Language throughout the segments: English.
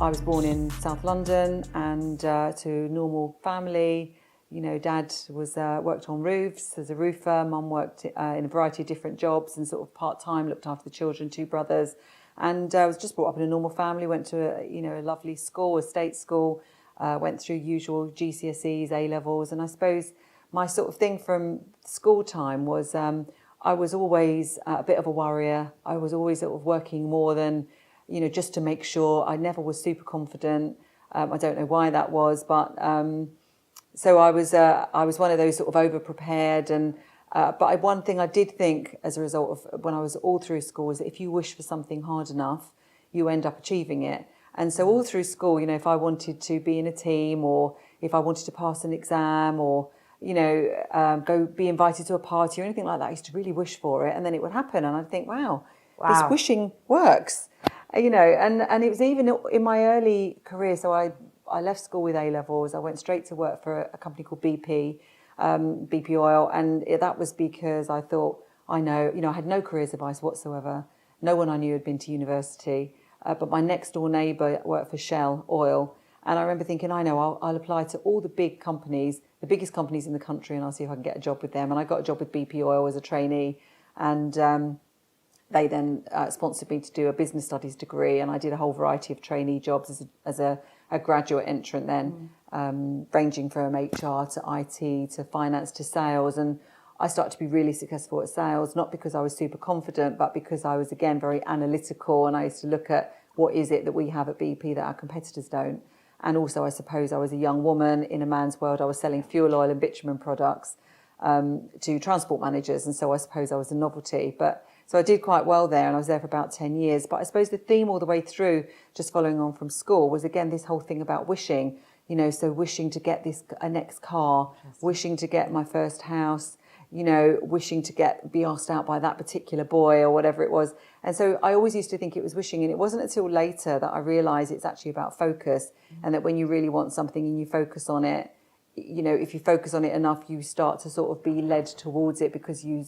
I was born in South London and to a normal family. You know, Dad was worked on roofs as a roofer. Mum worked in a variety of different jobs and sort of part-time, looked after the children, 2 brothers. And I was just brought up in a normal family, went to a lovely school, a state school, went through usual GCSEs, A-levels. And I suppose my sort of thing from school time was I was always a bit of a worrier. I was always sort of working more than, just to make sure. I never was super confident. I don't know why that was, but so I was one of those sort of over-prepared. And but one thing I did think as a result of when I was all through school is that if you wish for something hard enough, you end up achieving it. And so all through school, if I wanted to be in a team, or if I wanted to pass an exam, or go be invited to a party or anything like that, I used to really wish for it, and then it would happen. And I'd think, wow. This wishing works, and it was even in my early career. So I left school with A-levels. I went straight to work for a company called BP Oil, and that was because I thought, I had no careers advice whatsoever. No one I knew had been to university, but my next door neighbour worked for Shell Oil, and I remember thinking, I'll apply to all the big companies, the biggest companies in the country, and I'll see if I can get a job with them. And I got a job with BP Oil as a trainee, and they then sponsored me to do a business studies degree, and I did a whole variety of trainee jobs as a graduate entrant then, ranging from HR to IT to finance to sales. And I started to be really successful at sales, not because I was super confident, but because I was, again, very analytical, and I used to look at what is it that we have at BP that our competitors don't. And also, I suppose I was a young woman in a man's world. I was selling fuel oil and bitumen products to transport managers, and so I suppose I was a novelty. So I did quite well there, and I was there for about 10 years. But I suppose the theme all the way through, just following on from school, was again this whole thing about wishing, so wishing to get a next car, wishing to get my first house, wishing to be asked out by that particular boy or whatever it was. And so I always used to think it was wishing, and it wasn't until later that I realised it's actually about focus, and that when you really want something and you focus on it, if you focus on it enough, you start to sort of be led towards it because you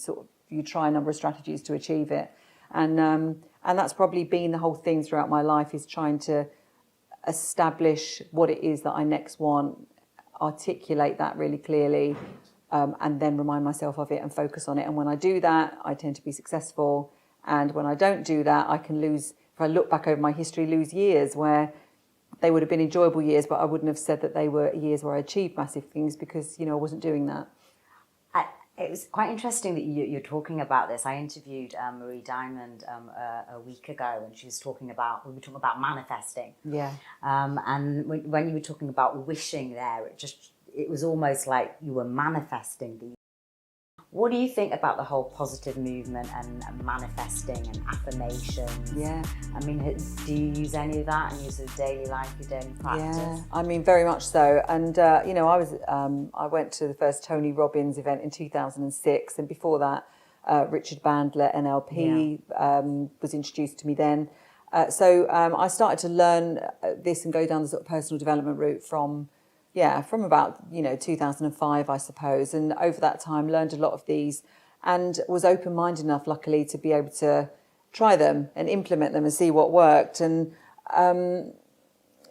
try a number of strategies to achieve it. And that's probably been the whole thing throughout my life, is trying to establish what it is that I next want, articulate that really clearly, and then remind myself of it and focus on it. And when I do that, I tend to be successful. And when I don't do that, I can lose, if I look back over my history, lose years where they would have been enjoyable years, but I wouldn't have said that they were years where I achieved massive things because, I wasn't doing that. It was quite interesting that you're talking about this. I interviewed Marie Diamond a week ago, and we were talking about manifesting. Yeah. And when you were talking about wishing there, it was almost like you were manifesting these. What do you think about the whole positive movement and manifesting and affirmations? Yeah. I mean, do you use any of that in your sort of daily life, your daily practice? Yeah, I mean, very much so. And, I went to the first Tony Robbins event in 2006. And before that, Richard Bandler, NLP, was introduced to me then. So I started to learn this and go down the sort of personal development route from about, 2005, I suppose. And over that time, learned a lot of these and was open-minded enough, luckily, to be able to try them and implement them and see what worked. And,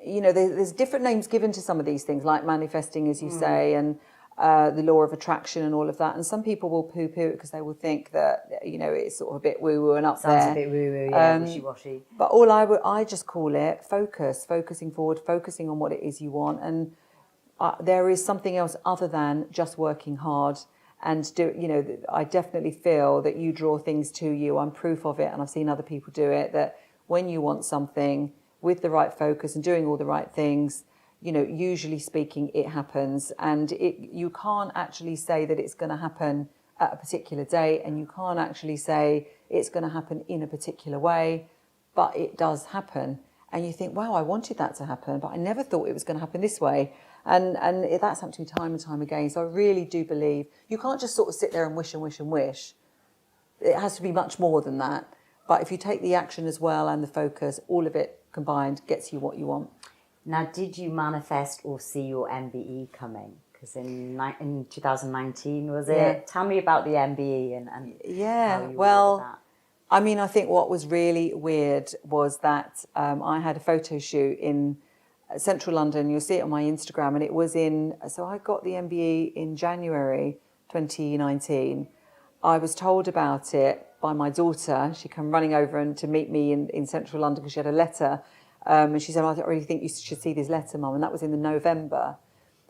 there's different names given to some of these things, like manifesting, as you say, and the law of attraction and all of that. And some people will poo-poo it because they will think that, it's sort of a bit woo-woo and up there. Sounds a bit woo-woo, yeah, wishy-washy. But I just call it focusing forward, focusing on what it is you want. And there is something else other than just working hard and I definitely feel that you draw things to you. I'm proof of it, and I've seen other people do it, that when you want something with the right focus and doing all the right things, usually speaking, it happens. And you can't actually say that it's going to happen at a particular date, and you can't actually say it's going to happen in a particular way, but it does happen. And you think, wow, I wanted that to happen, but I never thought it was going to happen this way. And that's happened to me time and time again. So I really do believe you can't just sort of sit there and wish and wish and wish. It has to be much more than that. But if you take the action as well and the focus, all of it combined gets you what you want. Now, did you manifest or see your MBE coming? Because in 2019, was it? Yeah. Tell me about the MBE and yeah, how you well, were with that. I mean, I think what was really weird was that I had a photo shoot in central London. You'll see it on my Instagram. And it was so I got the MBE in January 2019. I was told about it by my daughter. She came running over to meet me in central London because she had a letter. And she said, I really think you should see this letter, Mum. And that was in the November.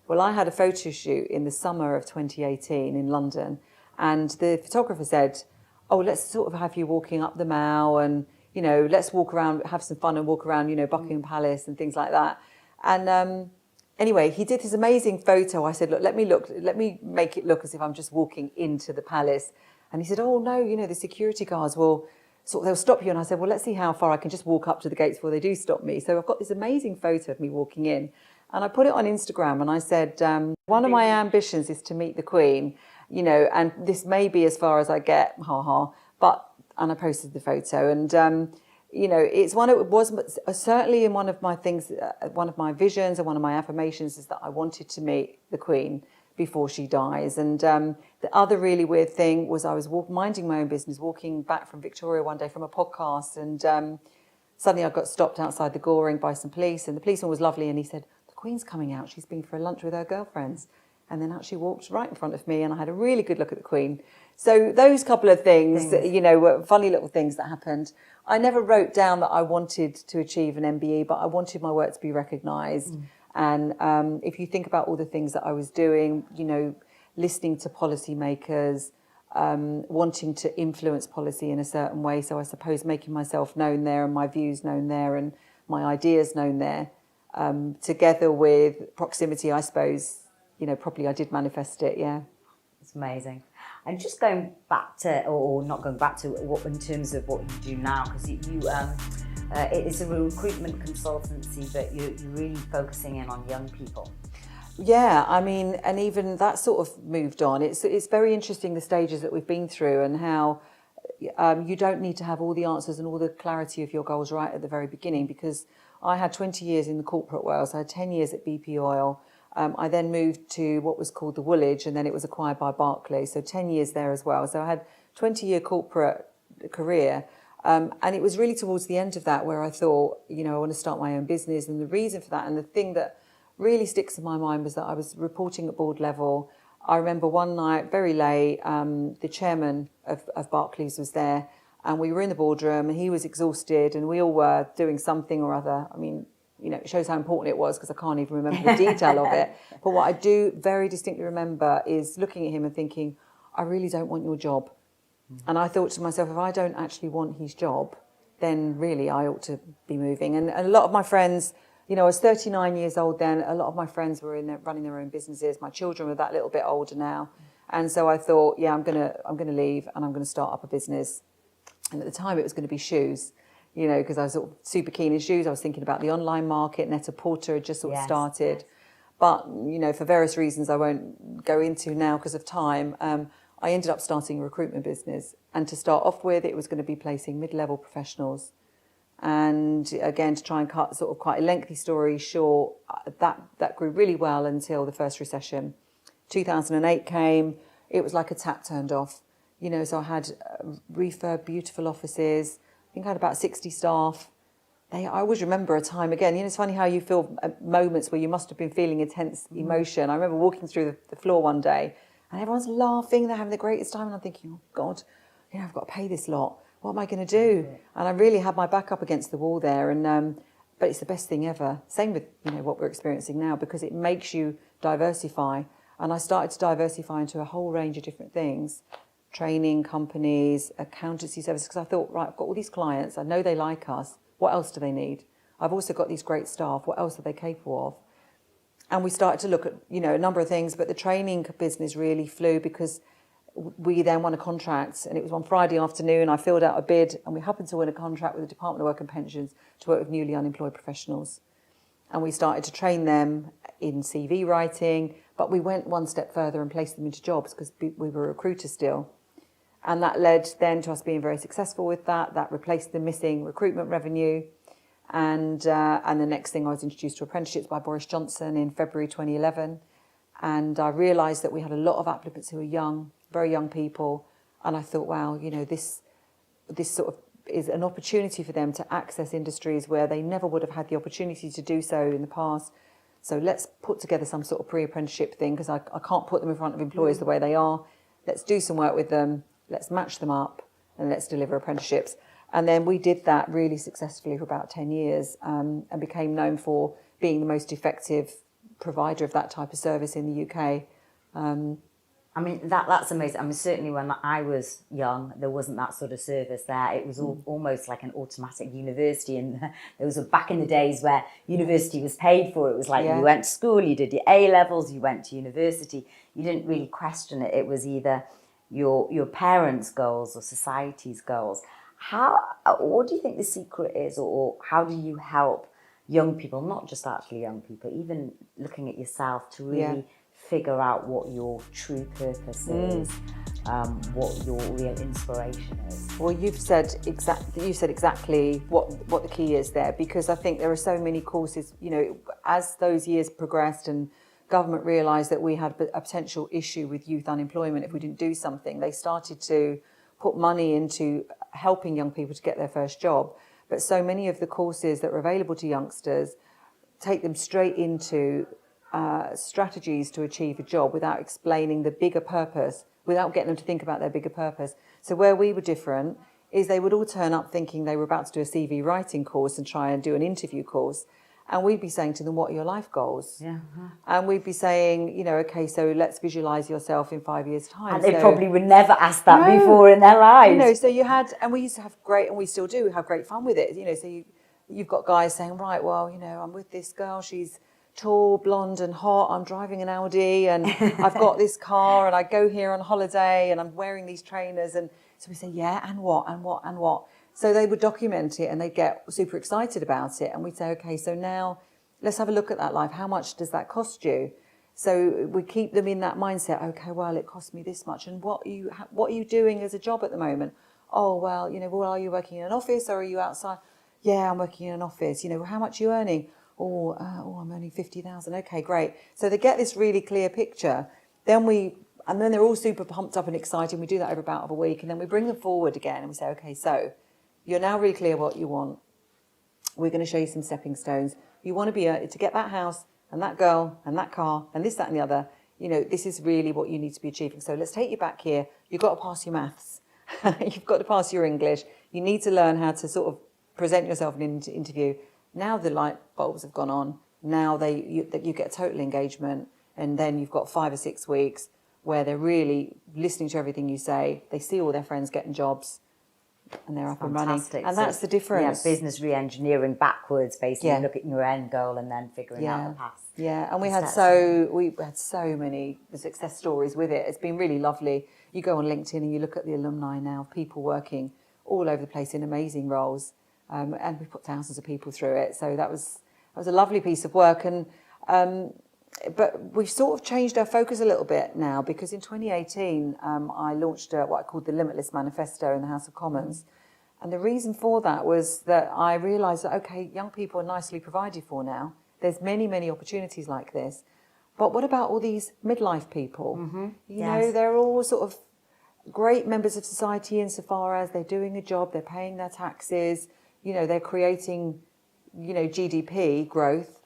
Well, I had a photo shoot in the summer of 2018 in London. And the photographer said, oh, let's sort of have you walking up the Mall and, let's walk around, have some fun and walk around, Buckingham Palace and things like that. And anyway, he did this amazing photo. I said, let me make it look as if I'm just walking into the palace. And he said, oh, no, the security guards will they'll stop you. And I said, well, let's see how far I can just walk up to the gates before they do stop me. So I've got this amazing photo of me walking in. And I put it on Instagram and I said, one of my ambitions is to meet the Queen. And this may be as far as I get, and I posted the photo. And, it was certainly in one of my things, one of my visions and one of my affirmations is that I wanted to meet the Queen before she dies. And the other really weird thing was I was minding my own business, walking back from Victoria one day from a podcast. And suddenly I got stopped outside the Goring by some police. And the policeman was lovely. And he said, the Queen's coming out. She's been for a lunch with her girlfriends. And then actually walked right in front of me and I had a really good look at the Queen. So those couple of things. Were funny little things that happened. I never wrote down that I wanted to achieve an MBE, but I wanted my work to be recognised. And if you think about all the things that I was doing, listening to policymakers, wanting to influence policy in a certain way. So I suppose making myself known there and my views known there and my ideas known there, together with proximity, I suppose, probably I did manifest it, yeah. It's amazing. And just going back to, or not going back to, what in terms of what you do now, because it's a recruitment consultancy, but you're really focusing in on young people. Yeah, I mean, and even that sort of moved on. It's very interesting the stages that we've been through and how you don't need to have all the answers and all the clarity of your goals right at the very beginning, because I had 20 years in the corporate world. So I had 10 years at BP Oil. I then moved to what was called the Woolwich, and then it was acquired by Barclays. So 10 years there as well. So I had 20-year corporate career. And it was really towards the end of that where I thought, I want to start my own business. And the reason for that, and the thing that really sticks in my mind, was that I was reporting at board level. I remember one night, very late, the chairman of Barclays was there, and we were in the boardroom, and he was exhausted, and we all were doing something or other. I mean, it shows how important it was because I can't even remember the detail of it. But what I do very distinctly remember is looking at him and thinking, I really don't want your job. And I thought to myself, if I don't actually want his job, then really I ought to be moving. And a lot of my friends, I was 39 years old then. A lot of my friends were running their own businesses. My children were that little bit older now. And so I thought, yeah, I'm gonna leave and I'm gonna start up a business. And at the time it was going to be shoes, because I was sort of super keen in shoes. I was thinking about the online market. Net-a-Porter had just sort of started. But, for various reasons I won't go into now because of time, I ended up starting a recruitment business. And to start off with, it was going to be placing mid-level professionals. And again, to try and cut sort of quite a lengthy story short, that grew really well until the first recession. 2008 came, it was like a tap turned off. So I had refurb, beautiful offices. I think I had about 60 staff. I always remember a time, again, it's funny how you feel moments where you must have been feeling intense emotion. I remember walking through the floor one day and everyone's laughing, they're having the greatest time. And I'm thinking, oh God, I've got to pay this lot. What am I going to do? And I really had my back up against the wall there. And but it's the best thing ever. Same with, what we're experiencing now, because it makes you diversify. And I started to diversify into a whole range of different things. Training companies, accountancy services, because I thought, right, I've got all these clients, I know they like us, what else do they need? I've also got these great staff, what else are they capable of? And we started to look at, a number of things, but the training business really flew because we then won a contract, and it was one Friday afternoon, I filled out a bid, and we happened to win a contract with the Department of Work and Pensions to work with newly unemployed professionals. And we started to train them in CV writing, but we went one step further and placed them into jobs because we were recruiters still. And that led then to us being very successful with that. That replaced the missing recruitment revenue. And the next thing, I was introduced to apprenticeships by Boris Johnson in February 2011. And I realised that we had a lot of applicants who were young, very young people. And I thought, wow, this this sort of is an opportunity for them to access industries where they never would have had the opportunity to do so in the past. So let's put together some sort of pre-apprenticeship thing, because I can't put them in front of employers the way they are. Let's do some work with them, let's match them up, and let's deliver apprenticeships. And then we did that really successfully for about 10 years and became known for being the most effective provider of that type of service in the UK. I mean, that's amazing. I mean, certainly when I was young, there wasn't that sort of service there. It was almost like an automatic university. And there was back in the days where university was paid for. It was like you went to school, you did your A-levels, you went to university. You didn't really question it. It was either your parents' goals or society's goals. What do you think the secret is, or how do you help young people, not just actually young people, even looking at yourself, to really figure out what your true purpose is, what your real inspiration is? Well, you said exactly what the key is there, because I think there are so many courses, you know, as those years progressed and government realised that we had a potential issue with youth unemployment if we didn't do something, they started to put money into helping young people to get their first job. But so many of the courses that are available to youngsters take them straight into strategies to achieve a job without explaining the bigger purpose, without getting them to think about their bigger purpose. So where we were different is they would all turn up thinking they were about to do a CV writing course and try and do an interview course. And we'd be saying to them, what are your life goals? Yeah. And we'd be saying, you know, okay, so let's visualise yourself in 5 years' time. And they probably would never ask that before in their lives. You know, so you had, and we used to have great, and we still do have great fun with it. You know, so you've got guys saying, right, well, you know, I'm with this girl, she's tall, blonde and hot, I'm driving an Audi and I've got this car and I go here on holiday and I'm wearing these trainers. And so we say, yeah, and what? So they would document it and they'd get super excited about it. And we'd say, okay, so now let's have a look at that life. How much does that cost you? So we keep them in that mindset. Okay, well, it cost me this much. And what are you doing as a job at the moment? Oh, well, you know, well, are you working in an office or are you outside? Yeah, I'm working in an office. You know, how much are you earning? Oh, I'm earning 50,000. Okay, great. So they get this really clear picture. Then they're all super pumped up and excited. We do that over about a week, and then we bring them forward again and we say, okay, so you're now really clear what you want. We're going to show you some stepping stones. You want to be to get that house and that girl and that car and this, that, and the other. You know, this is really what you need to be achieving. So let's take you back here. You've got to pass your maths. You've got to pass your English. You need to learn how to sort of present yourself in an interview. Now the light bulbs have gone on. Now you get total engagement, and then you've got 5 or 6 weeks where they're really listening to everything you say. They see all their friends getting jobs, and they're up and running. And that's the difference. Yeah, business re-engineering backwards, basically looking at your end goal and then figuring out the past. Yeah, and we had so many success stories with it. It's been really lovely. You go on LinkedIn and you look at the alumni now, people working all over the place in amazing roles. And we put thousands of people through it. So that was a lovely piece of work. And but we've sort of changed our focus a little bit now, because in 2018, I launched what I called the Limitless Manifesto in the House of Commons. And the reason for that was that I realised that, okay, young people are nicely provided for now. There's many, many opportunities like this. But what about all these midlife people? Mm-hmm. You know, they're all sort of great members of society insofar as they're doing a job, they're paying their taxes, you know, they're creating, you know, GDP growth,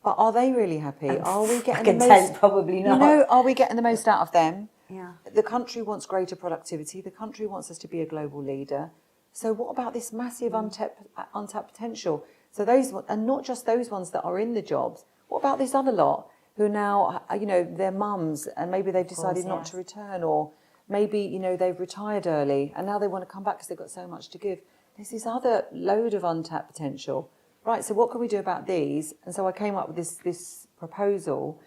but are they really happy? Are we getting the most? Probably not. You know, are we getting the most out of them? Yeah. The country wants greater productivity. The country wants us to be a global leader. So what about this massive untapped potential? So those, and not just those ones that are in the jobs. What about this other lot who now, you know, they're mums and maybe they've decided not to return, or maybe, you know, they've retired early and now they want to come back because they've got so much to give. There's this other load of untapped potential. Right, so what can we do about these? And so I came up with this proposal,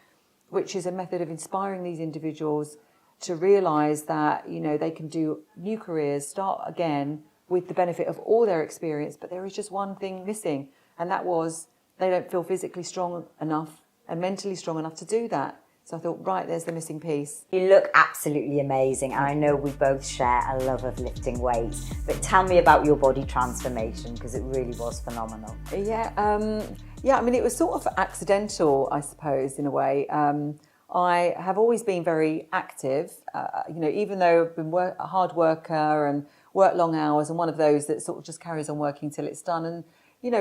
which is a method of inspiring these individuals to realise that, you know, they can do new careers, start again with the benefit of all their experience, but there is just one thing missing, and that was they don't feel physically strong enough and mentally strong enough to do that. So I thought, right, there's the missing piece. You look absolutely amazing, and I know we both share a love of lifting weights. But tell me about your body transformation, because it really was phenomenal. Yeah, I mean, it was sort of accidental, I suppose, in a way. I have always been very active, you know, even though I've been a hard worker and work long hours, and one of those that sort of just carries on working till it's done, and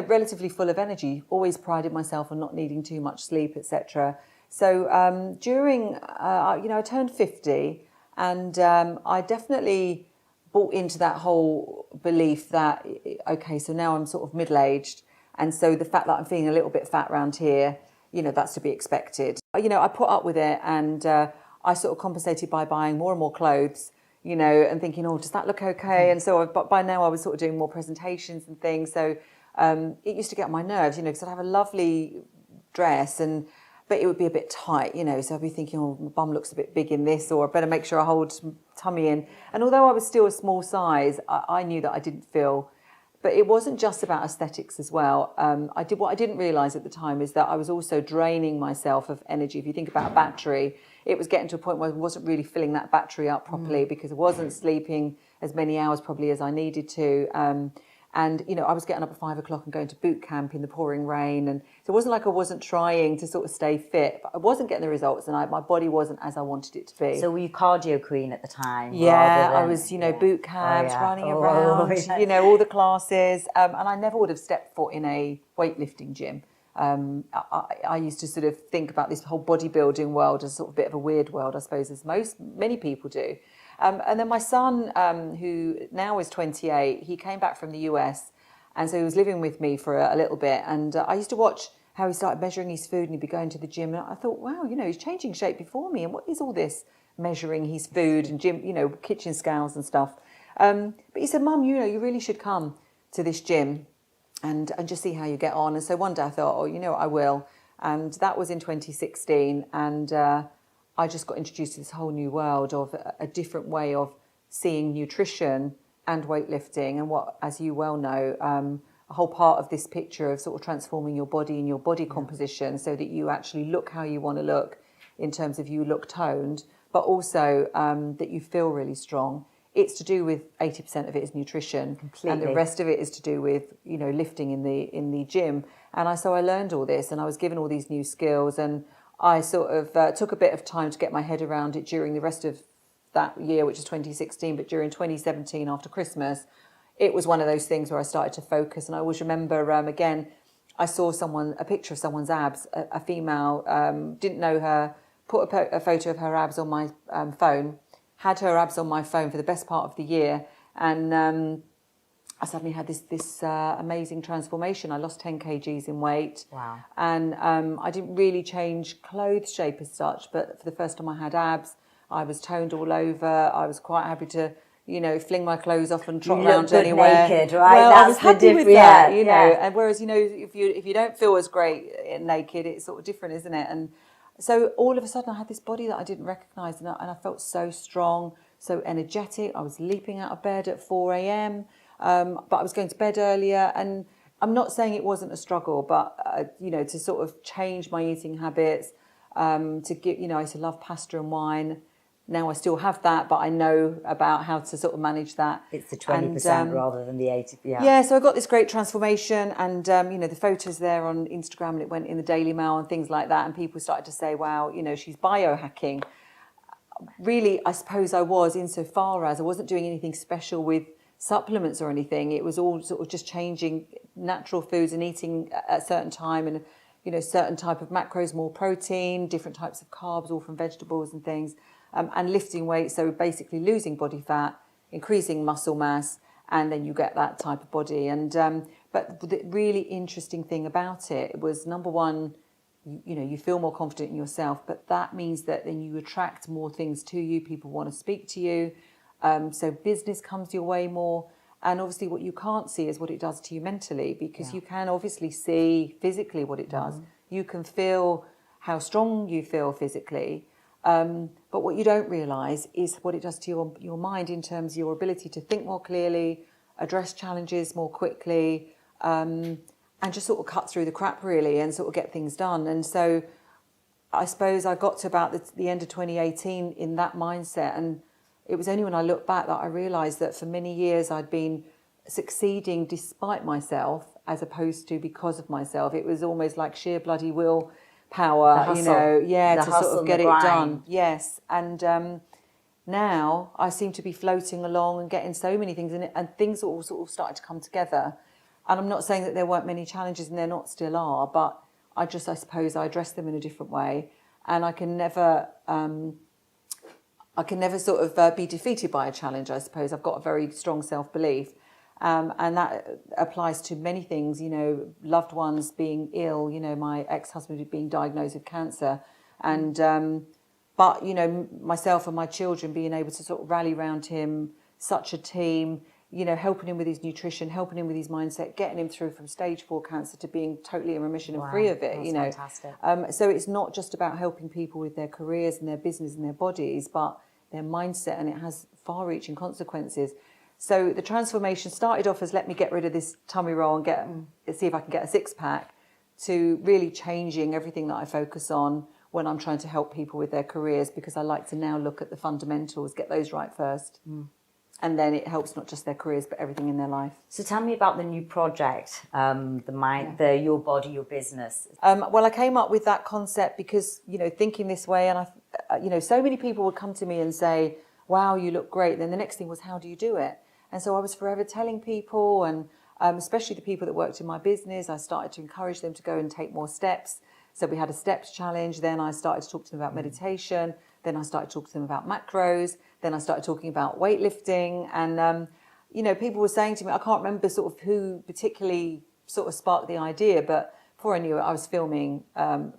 relatively full of energy. Always prided myself on not needing too much sleep, etc. So during, I turned 50, and I definitely bought into that whole belief that, okay, so now I'm sort of middle-aged, and so the fact that I'm feeling a little bit fat around here, that's to be expected. I put up with it, and I sort of compensated by buying more and more clothes, and thinking, oh, does that look okay? And so by now I was sort of doing more presentations and things. So it used to get on my nerves, because I'd have a lovely dress, but it would be a bit tight, so I'd be thinking, oh, my bum looks a bit big in this, or I better make sure I hold tummy in. And although I was still a small size, I knew that I didn't feel. But it wasn't just about aesthetics as well. What I didn't realise at the time is that I was also draining myself of energy. If you think about a battery, it was getting to a point where I wasn't really filling that battery up properly because I wasn't sleeping as many hours probably as I needed to. And, I was getting up at 5 o'clock and going to boot camp in the pouring rain. And so it wasn't like I wasn't trying to sort of stay fit, but I wasn't getting the results, and my body wasn't as I wanted it to be. So were you cardio queen at the time? Yeah, I was, boot camps, running around, all the classes. And I never would have stepped foot in a weightlifting gym. I used to sort of think about this whole bodybuilding world as sort of a bit of a weird world, I suppose, as many people do. And then my son, who now is 28, he came back from the US, and so he was living with me for a little bit. And I used to watch how he started measuring his food, and he'd be going to the gym. And I thought, wow, he's changing shape before me. And what is all this measuring his food and gym, kitchen scales and stuff? But he said, Mum, you really should come to this gym and just see how you get on. And so one day I thought, I will. And that was in 2016. And I just got introduced to this whole new world of a different way of seeing nutrition and weightlifting, and what, as you well know, a whole part of this picture of sort of transforming your body and your body composition so that you actually look how you want to look in terms of you look toned, but also that you feel really strong. It's to do with 80% of it is nutrition. Completely. And the rest of it is to do with, lifting in the gym. And so I learned all this, and I was given all these new skills, and I sort of took a bit of time to get my head around it during the rest of that year, which is 2016. But during 2017, after Christmas, it was one of those things where I started to focus. And I always remember, again, I saw a picture of someone's abs, a female, didn't know her, put a photo of her abs on my phone, had her abs on my phone for the best part of the year. And I suddenly had this amazing transformation. I lost 10 kgs in weight. Wow. And I didn't really change clothes shape as such, but for the first time I had abs. I was toned all over. I was quite happy to, fling my clothes off and trot around anywhere. Naked, right? Well, That's I was happy with that, know. And whereas, if you don't feel as great naked, it's sort of different, isn't it? And so all of a sudden I had this body that I didn't recognise, and I felt so strong, so energetic. I was leaping out of bed at 4 a.m., but I was going to bed earlier. And I'm not saying it wasn't a struggle, but, to sort of change my eating habits, to give, I used to love pasta and wine. Now I still have that, but I know about how to sort of manage that. It's the 20% rather than the 80%. Yeah, so I got this great transformation, and, the photos there on Instagram, and it went in the Daily Mail and things like that. And people started to say, wow, she's biohacking. Really, I suppose I was, insofar as I wasn't doing anything special with supplements or anything. It was all sort of just changing natural foods and eating at a certain time, and certain type of macros, more protein, different types of carbs, all from vegetables and things, and lifting weight. So basically losing body fat, increasing muscle mass, and then you get that type of body. And but the really interesting thing about it was, number one, you feel more confident in yourself, but that means that then you attract more things to you. People want to speak to you. So business comes your way more. And obviously what you can't see is what it does to you mentally, because you can obviously see physically what it does. You can feel how strong you feel physically. But what you don't realise is what it does to your mind, in terms of your ability to think more clearly, address challenges more quickly, and just sort of cut through the crap really, and sort of get things done. And so I suppose I got to about the end of 2018 in that mindset, and it was only when I look back that I realised that for many years I'd been succeeding despite myself, as opposed to because of myself. It was almost like sheer bloody willpower, to sort of get it done. Yes. And Now I seem to be floating along and getting so many things, and things all sort of started to come together. And I'm not saying that there weren't many challenges, and there not still are, but I suppose I address them in a different way, and I can never sort of be defeated by a challenge. I suppose I've got a very strong self-belief, and that applies to many things. You know, loved ones being ill. You know, my ex-husband being diagnosed with cancer, and but you know, myself and my children being able to sort of rally around him, such a team. You know, helping him with his nutrition, helping him with his mindset, getting him through from stage 4 cancer to being totally in remission and free of it. That's you know, fantastic. So it's not just about helping people with their careers and their business and their bodies, but their mindset, and it has far-reaching consequences. So the transformation started off as let me get rid of this tummy roll and see if I can get a six-pack, to really changing everything that I focus on when I'm trying to help people with their careers, because I like to now look at the fundamentals, get those right first. And then it helps not just their careers, but everything in their life. So tell me about the new project, the Your Body, Your Business. Well, I came up with that concept because, you know, thinking this way, and you know, so many people would come to me and say, wow, you look great. Then the next thing was, how do you do it? And so I was forever telling people, and especially the people that worked in my business, I started to encourage them to go and take more steps. So we had a steps challenge. Then I started to talk to them about meditation. Then I started talking to them about macros. Then I started talking about weightlifting. And, you know, people were saying to me, I can't remember sort of who particularly sort of sparked the idea, but before I knew it, I was filming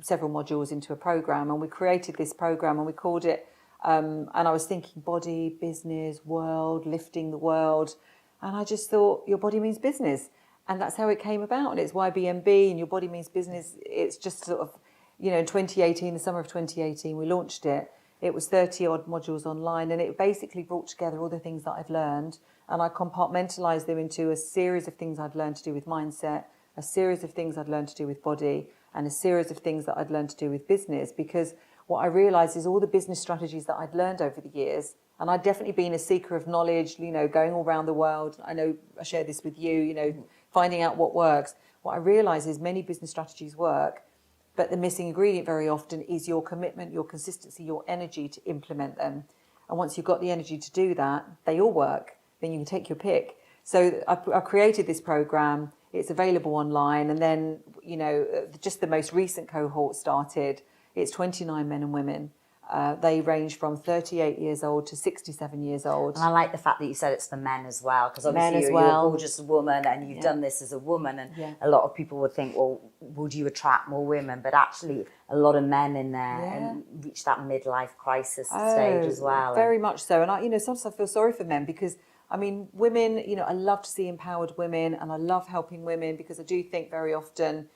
several modules into a program, and we created this program, and we called it, and I was thinking body, business, world, lifting the world. And I just thought, your body means business. And that's how it came about. And it's YBMB, and your body means business. It's just sort of, you know, in 2018, the summer of 2018, we launched it. It was 30 odd modules online, and it basically brought together all the things that I've learned, and I compartmentalised them into a series of things I'd learned to do with mindset, a series of things I'd learned to do with body, and a series of things that I'd learned to do with business. Because what I realised is all the business strategies that I'd learned over the years, and I'd definitely been a seeker of knowledge, you know, going all around the world. I know I share this with you, you know, finding out what works. What I realised is many business strategies work, but the missing ingredient very often is your commitment, your consistency, your energy to implement them. And once you've got the energy to do that, they all work. Then you can take your pick. So I created this program. It's available online. And then, you know, just the most recent cohort started. It's 29 men and women. They range from 38 years old to 67 years old. And I like the fact that you said it's for men as well, because obviously you're a gorgeous woman, and you've done this as a woman, and a lot of people would think, well, would you attract more women? But actually a lot of men in there and reach that midlife crisis stage as well. Very much so. And I, you know, sometimes I feel sorry for men, because I mean, women, you know, I love to see empowered women, and I love helping women, because I do think very often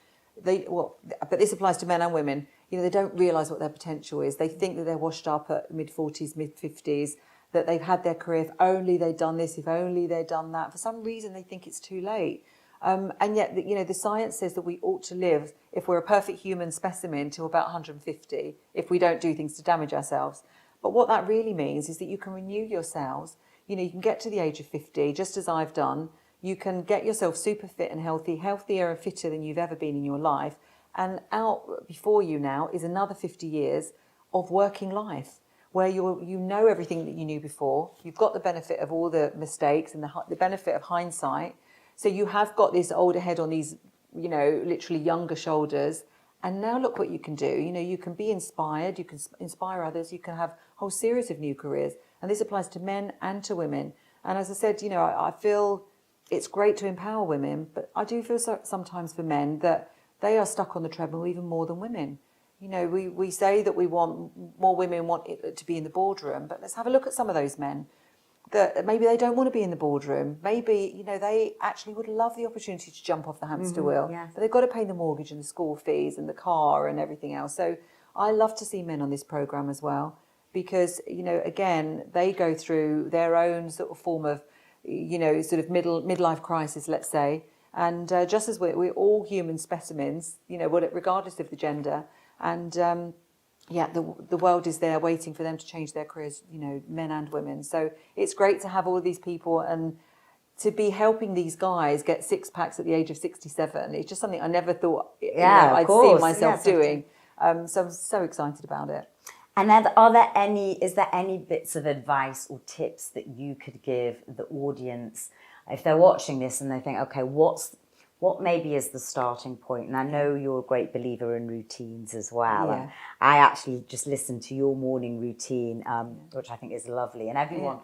but this applies to men and women, you know, they don't realise what their potential is. They think that they're washed up at mid-40s, mid-50s, that they've had their career, if only they'd done this, if only they'd done that. For some reason, they think it's too late. And yet, you know, the science says that we ought to live, if we're a perfect human specimen, to about 150, if we don't do things to damage ourselves. But what that really means is that you can renew your cells. You know, you can get to the age of 50, just as I've done. You can get yourself super fit and healthy, healthier and fitter than you've ever been in your life. And out before you now is another 50 years of working life, where you know everything that you knew before. You've got the benefit of all the mistakes and the benefit of hindsight. So you have got this older head on these, you know, literally younger shoulders. And now look what you can do. You know, you can be inspired, you can inspire others, you can have a whole series of new careers. And this applies to men and to women. And as I said, you know, I feel it's great to empower women, but I do feel sometimes for men that they are stuck on the treadmill even more than women. You know, we say that we want more women want it to be in the boardroom, but let's have a look at some of those men that maybe they don't want to be in the boardroom. Maybe, you know, they actually would love the opportunity to jump off the hamster wheel, but they've got to pay the mortgage and the school fees and the car and everything else. So I love to see men on this program as well, because, you know, again, they go through their own sort of form of, you know, sort of midlife crisis, let's say. And just as we're all human specimens, you know, regardless of the gender. And the world is there waiting for them to change their careers, you know, men and women. So it's great to have all of these people and to be helping these guys get six packs at the age of 67. It's just something I never thought I'd see myself doing. So I'm so excited about it. And is there any bits of advice or tips that you could give the audience if they're watching this and they think, okay, what maybe is the starting point? And I know you're a great believer in routines as well. Yeah. And I actually just listened to your morning routine, which I think is lovely. And everyone,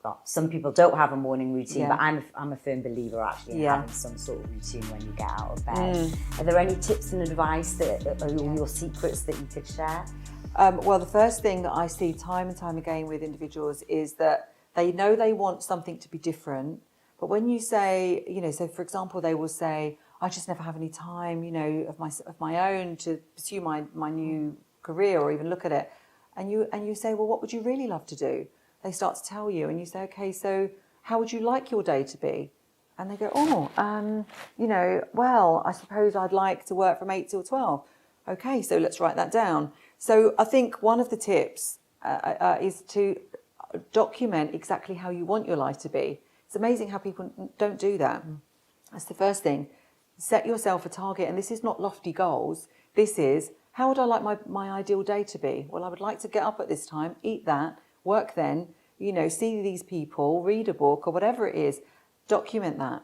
well, some people don't have a morning routine, but I'm a firm believer actually in having some sort of routine when you get out of bed. Are there any tips and advice or your secrets that you could share? Well, the first thing that I see time and time again with individuals is that they know they want something to be different. But when you say, so for example, they will say, I just never have any time, of my own to pursue my new career or even look at it. And you say, well, what would you really love to do? They start to tell you and you say, okay, so how would you like your day to be? And they go, well, I suppose I'd like to work from 8 till 12. Okay, so let's write that down. So I think one of the tips is to document exactly how you want your life to be. It's amazing how people don't do that. That's the first thing. Set yourself a target, and this is not lofty goals. This is, how would I like my ideal day to be? Well, I would like to get up at this time, eat that, work then, see these people, read a book or whatever it is. Document that.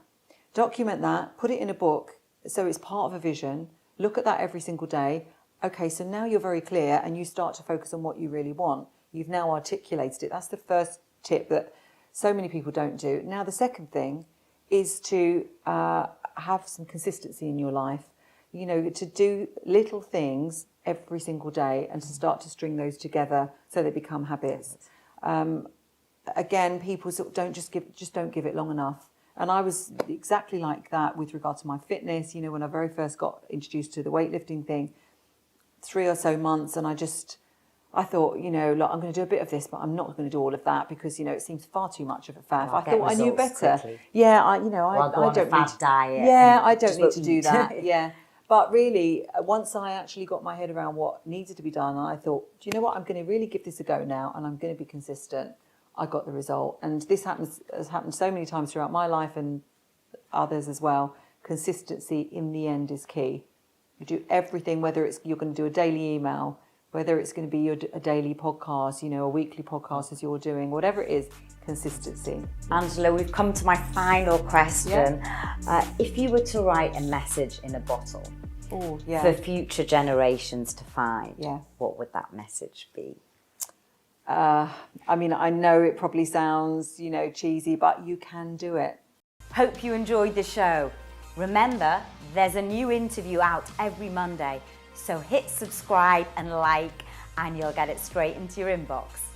Document that, put it in a book so it's part of a vision. Look at that every single day. Okay, so now you're very clear and you start to focus on what you really want. You've now articulated it. That's the first tip that so many people don't do. Now, the second thing is to have some consistency in your life, to do little things every single day and to start to string those together so they become habits. Again, people sort of don't give it long enough. And I was exactly like that with regard to my fitness. When I very first got introduced to the weightlifting thing, 3 or so months, and I thought, look, I'm going to do a bit of this, but I'm not going to do all of that because, it seems far too much of a faff. I thought I knew better. Quickly. Yeah, I don't need to diet. Yeah, I don't need to do that. Yeah. But really, once I actually got my head around what needed to be done, I thought, do you know what? I'm going to really give this a go now, and I'm going to be consistent. I got the result. And this has happened so many times throughout my life and others as well. Consistency in the end is key. You do everything, whether it's you're going to do a daily email, whether it's going to be a daily podcast, a weekly podcast as you're doing, whatever it is, consistency. Angela, we've come to my final question. If you were to write a message in a bottle for future generations to find, what would that message be? I know it probably sounds, cheesy, but you can do it. Hope you enjoyed the show. Remember, there's a new interview out every Monday, so hit subscribe and like, and you'll get it straight into your inbox.